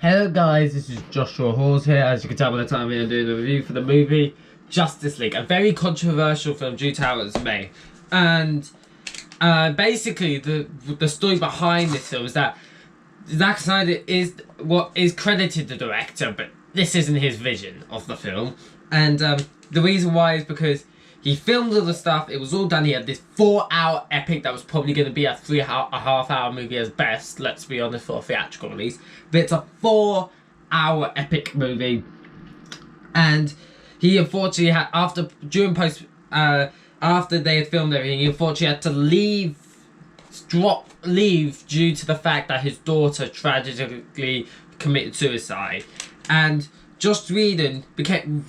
Hello guys, this is Joshua Hawes here. As you can tell by the time I'm doing a review for the movie Justice League, a very controversial film due to how it was made. And basically the story behind this film is that Zack Snyder is what is credited the director, but this isn't his vision of the film. And the reason why is because he filmed all the stuff, it was all done. He had this 4-hour epic that was probably going to be a 3.5-hour movie at best, let's be honest, for a theatrical release. But it's a 4-hour epic movie. And he unfortunately had, after they had filmed everything, he unfortunately had to leave due to the fact that his daughter tragically committed suicide. And Joss Whedon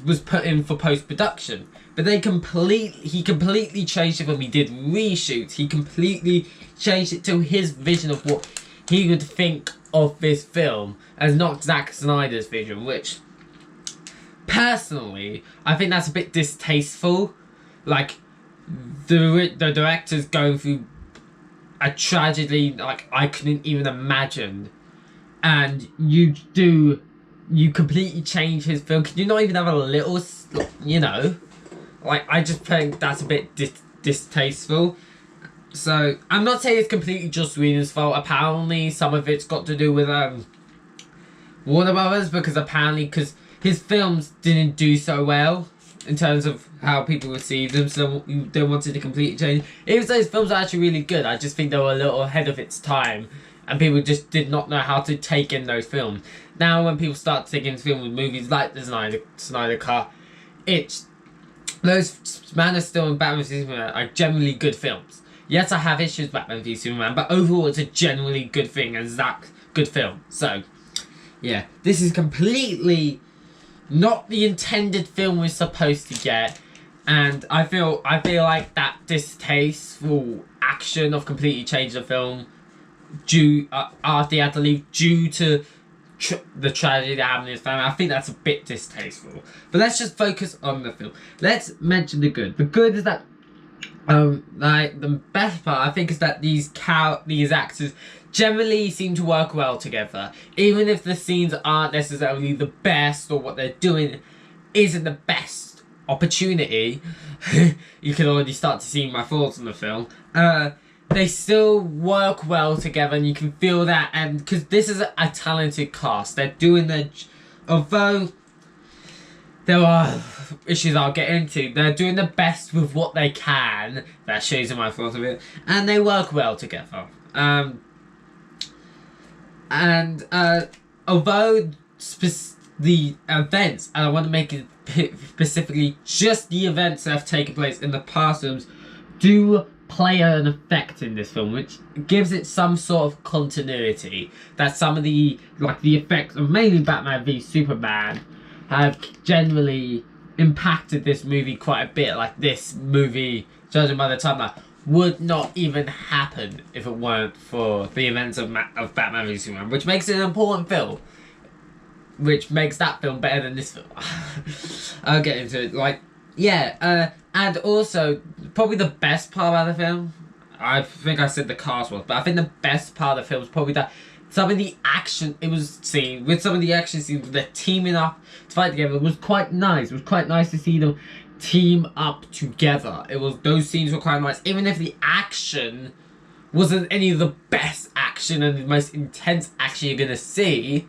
was put in for post-production. But he completely changed it when he did reshoots. He completely changed it to his vision of what he would think of this film, as not Zack Snyder's vision, which, personally, I think that's a bit distasteful. Like, the director's going through a tragedy like I couldn't even imagine, and you completely change his film. Can you not even have a little, Like, I just think that's a bit distasteful. So, I'm not saying it's completely Joss Whedon's fault. Apparently, some of it's got to do with Warner Brothers, because his films didn't do so well in terms of how people received them, so they wanted to completely change. Even though his films are actually really good, I just think they were a little ahead of its time, and people just did not know how to take in those films. Now, when people start taking film with movies like the Snyder Cut, those Man of Steel and Batman v Superman are generally good films. Yes, I have issues with Batman v Superman, but overall it's a generally good thing, and Zack's good film. So, yeah, this is completely not the intended film we're supposed to get, and I feel like that distasteful action of completely changing the film after he had to leave due to the tragedy that happened in his family. I think that's a bit distasteful. But let's just focus on the film. Let's mention the good. The good is that, like, the best part, I think, is that these actors generally seem to work well together. Even if the scenes aren't necessarily the best, or what they're doing isn't the best opportunity, you can already start to see my thoughts on the film. They still work well together, and you can feel that, and because this is a talented cast, they're doing their, although there are issues I'll get into, they're doing the best with what they can. That shows in my thoughts of it, and they work well together. Although the events, and I want to make it specifically just the events that have taken place in the past films, do play an effect in this film, which gives it some sort of continuity. That some of the effects of mainly Batman v Superman have generally impacted this movie quite a bit. Like, this movie, judging by the timeline, would not even happen if it weren't for the events of Batman v Superman, which makes it an important film, which makes that film better than this film. I'll get into it. And also, probably the best part about the film, I think I said the cast was, but I think the best part of the film was probably that some of the action some of the action scenes, they're teaming up to fight together, was quite nice. It was quite nice to see them team up together. Those scenes were quite nice, even if the action wasn't any of the best action and the most intense action you're gonna see.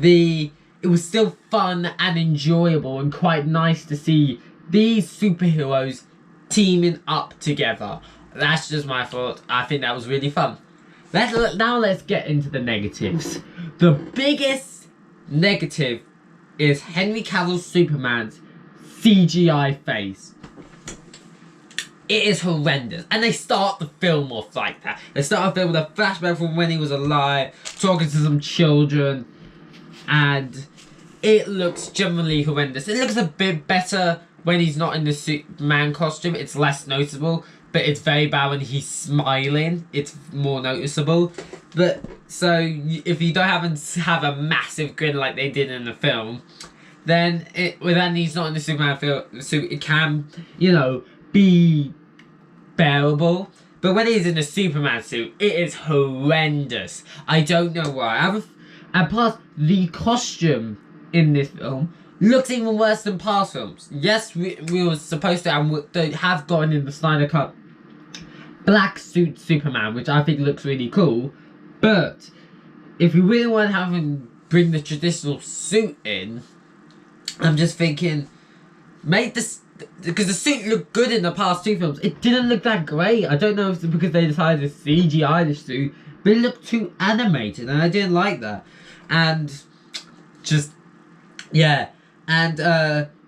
It was still fun and enjoyable, and quite nice to see these superheroes teaming up together. That's just my thought. I think that was really fun. Now let's get into the negatives. The biggest negative is Henry Cavill's Superman's CGI face. It is horrendous. And they start the film off like that. They start the film with a flashback from when he was alive, talking to some children, and it looks generally horrendous. It looks a bit better when he's not in the Superman costume. It's less noticeable, but it's very bad when he's smiling. It's more noticeable. But so if you don't have a massive grin like they did in the film, then when he's not in the Superman suit, it can, be bearable. But when he's in the Superman suit, it is horrendous. I don't know why. And plus, the costume in this film looks even worse than past films. Yes, we were supposed to, and they have gotten in the Snyder Cut, black suit Superman, which I think looks really cool. But if you really want to have him bring the traditional suit in, I'm just thinking, make this, because the suit looked good in the past 2 films. It didn't look that great. I don't know if it's because they decided to CGI the suit, but it looked too animated, and I didn't like that. And just, yeah. And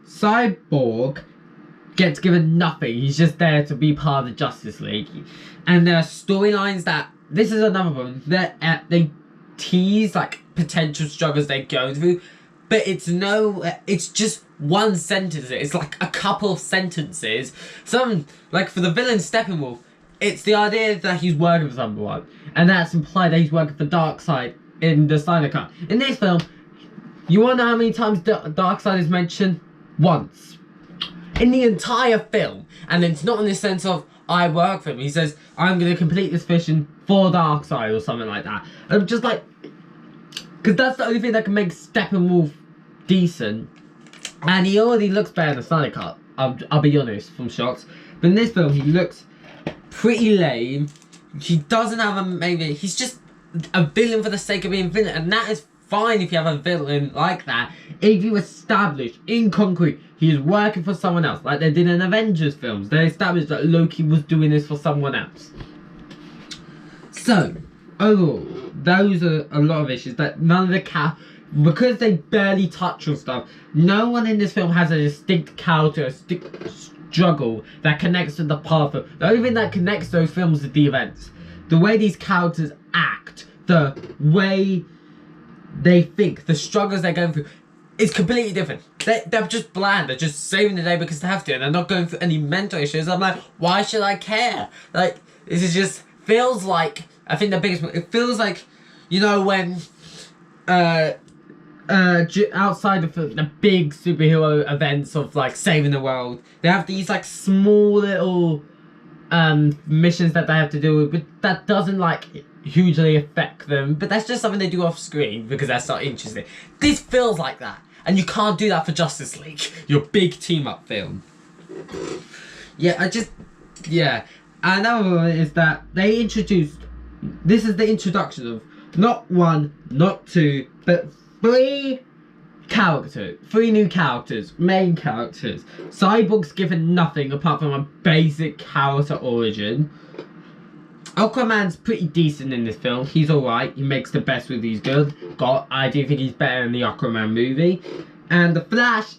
Cyborg gets given nothing. He's just there to be part of the Justice League. And there are storylines that, this is another one, that they tease like potential struggles they go through, but it's just one sentence. It's like a couple of sentences. Some, like for the villain Steppenwolf, it's the idea that he's working for someone, and that's implied that he's working for Darkseid in the Snyder Cut. In this film, you wanna know how many times Darkseid is mentioned? Once. In the entire film. And it's not in the sense of, I work for him. He says, I'm gonna complete this mission for Darkseid or something like that. And I'm just like, because that's the only thing that can make Steppenwolf decent. And he already looks better in the Snyder Cut, I'll be honest, from shots. But in this film, he looks pretty lame. He doesn't have he's just a villain for the sake of being a villain. And that is fine if you have a villain like that. If you establish in concrete he is working for someone else, like they did in Avengers films. They established that Loki was doing this for someone else. So, overall, those are a lot of issues that none of the because they barely touch on stuff, no one in this film has a distinct character, a distinct struggle that connects to the part of the only thing that connects those films is the events. The way these characters act, the way they think, the struggles they're going through is completely different. They're just bland, they're just saving the day because they have to, and they're not going through any mental issues. I'm like, why should I care? Like, this is just, feels like, I think the biggest, it feels like, you know, when, outside of the big superhero events of like saving the world, they have these like small little missions that they have to do with, but that doesn't like hugely affect them, but that's just something they do off screen because that's not interesting. This feels like that, and you can't do that for Justice League, your big team up film. Yeah, another one is that they introduced, this is the introduction of not 1, not 2, but 3 new characters, main characters. Cyborg's given nothing apart from a basic character origin. Aquaman's pretty decent in this film. He's alright. He makes the best with he's got. I do think he's better in the Aquaman movie. And the Flash,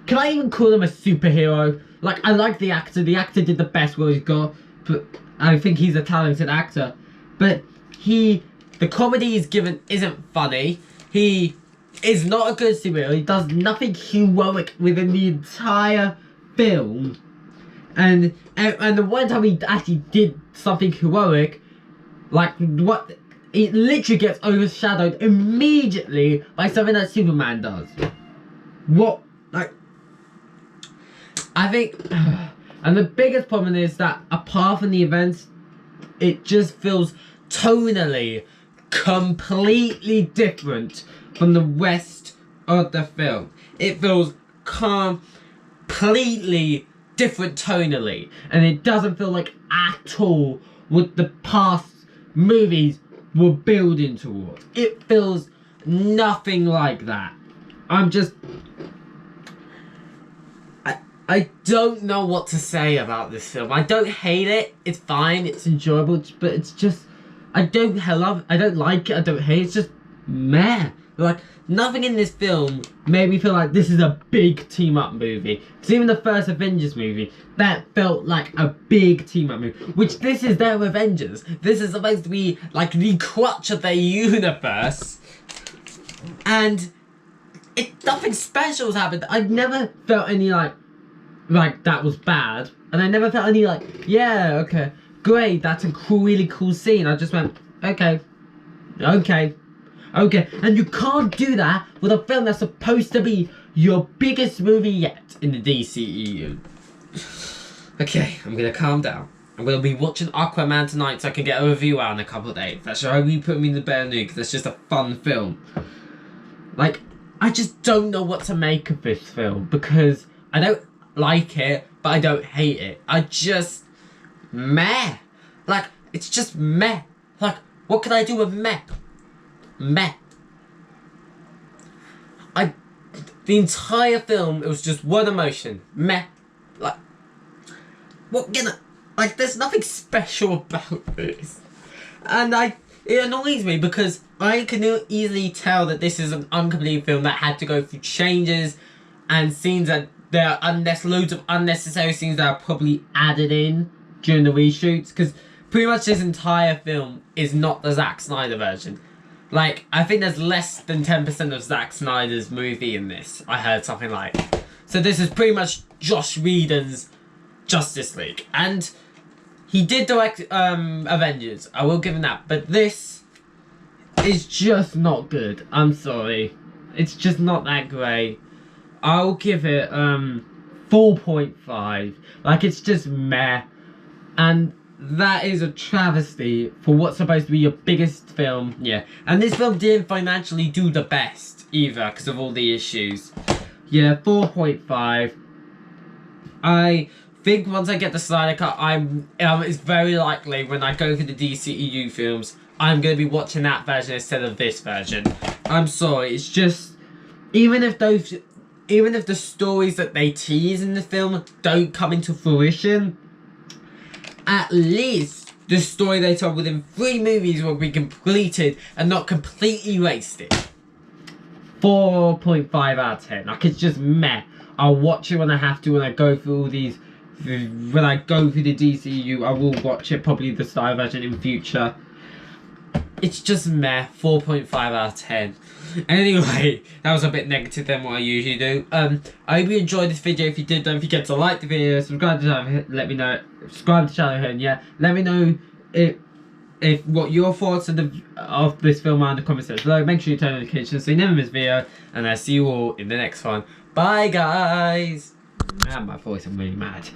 can I even call him a superhero? Like, I like the actor. The actor did the best what he's got. But I think he's a talented actor. But the comedy he's given isn't funny. He is not a good superhero. He does nothing heroic within the entire film. And the one time he actually did something heroic, like what, it literally gets overshadowed immediately by something that Superman does. What, like, I think, and the biggest problem is that apart from the events, it just feels tonally completely different from the rest of the film. It feels completely different tonally, and it doesn't feel like at all what the past movies were building towards. It feels nothing like that. I don't know what to say about this film. I don't hate it. It's fine. It's enjoyable, but it's just, I don't like it. I don't hate it. It's just meh. Like, nothing in this film made me feel like this is a big team-up movie. Because even the first Avengers movie, that felt like a big team-up movie. Which, this is their Avengers. This is supposed to be, like, the crutch of their universe. And nothing special's happened. I've never felt any, like, that was bad. And I never felt any, like, yeah, okay, great, that's a really cool scene. I just went, okay. And you can't do that with a film that's supposed to be your biggest movie yet in the DCEU. Okay, I'm gonna calm down. I'm going to be watching Aquaman tonight so I can get a review out in a couple of days. That should hopefully put me in the better mood because it's just a fun film. Like, I just don't know what to make of this film because I don't like it, but I don't hate it. I just... meh. Like, it's just meh. Like, what can I do with meh? Meh. The entire film, it was just one emotion. Meh. Like, what can I... Like, there's nothing special about this. And it annoys me because I can easily tell that this is an uncompleted film that had to go through changes and scenes that there are loads of unnecessary scenes that are probably added in during the reshoots. Because pretty much this entire film is not the Zack Snyder version. Like, I think there's less than 10% of Zack Snyder's movie in this. I heard something like. So this is pretty much Joss Whedon's Justice League. And he did direct Avengers. I will give him that. But this is just not good. I'm sorry. It's just not that great. I'll give it 4.5. Like, it's just meh. And that is a travesty for what's supposed to be your biggest film. Yeah. And this film didn't financially do the best either because of all the issues. Yeah, 4.5. I think once I get the Snyder Cut, it's very likely when I go for the DCEU films, I'm going to be watching that version instead of this version. I'm sorry, it's just... Even if the stories that they tease in the film don't come into fruition, at least the story they told within 3 movies will be completed and not completely wasted. 4.5 out of 10. Like, it's just meh. I'll watch it when I have to, when I go through all these... When I go through the DCU, I will watch it, probably the Star version in future. It's just meh. 4.5 out of 10. Anyway, that was a bit negative than what I usually do. I hope you enjoyed this video. If you did, don't forget to like the video, subscribe to the channel, let me know. Subscribe to the channel here, and yeah, let me know if what your thoughts of this film are in the comment section below. Make sure you turn on notifications so you never miss a video, and I'll see you all in the next one. Bye, guys. And my voice, I'm really mad.